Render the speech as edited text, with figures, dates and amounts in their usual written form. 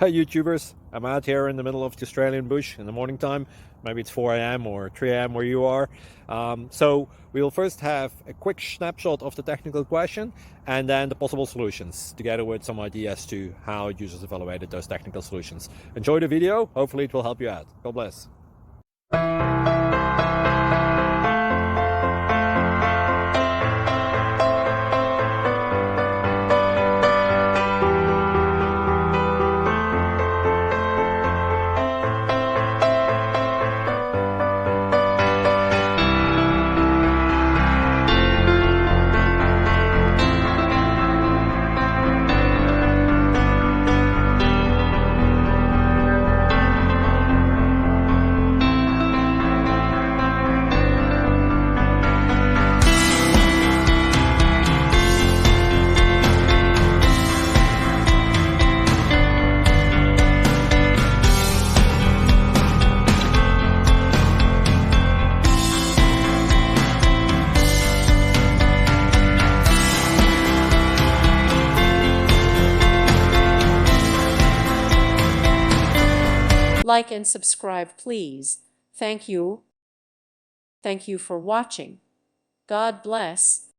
Hi YouTubers, I'm out here in the middle of the Australian bush in the morning time. Maybe it's 4 a.m. or 3 a.m. where you are. So we'll first have a quick snapshot of the technical question and then the possible solutions, together with some ideas to how users evaluated those technical solutions. Enjoy the video, hopefully it will help you out. God bless. Like and subscribe, please. Thank you. Thank you for watching. God bless.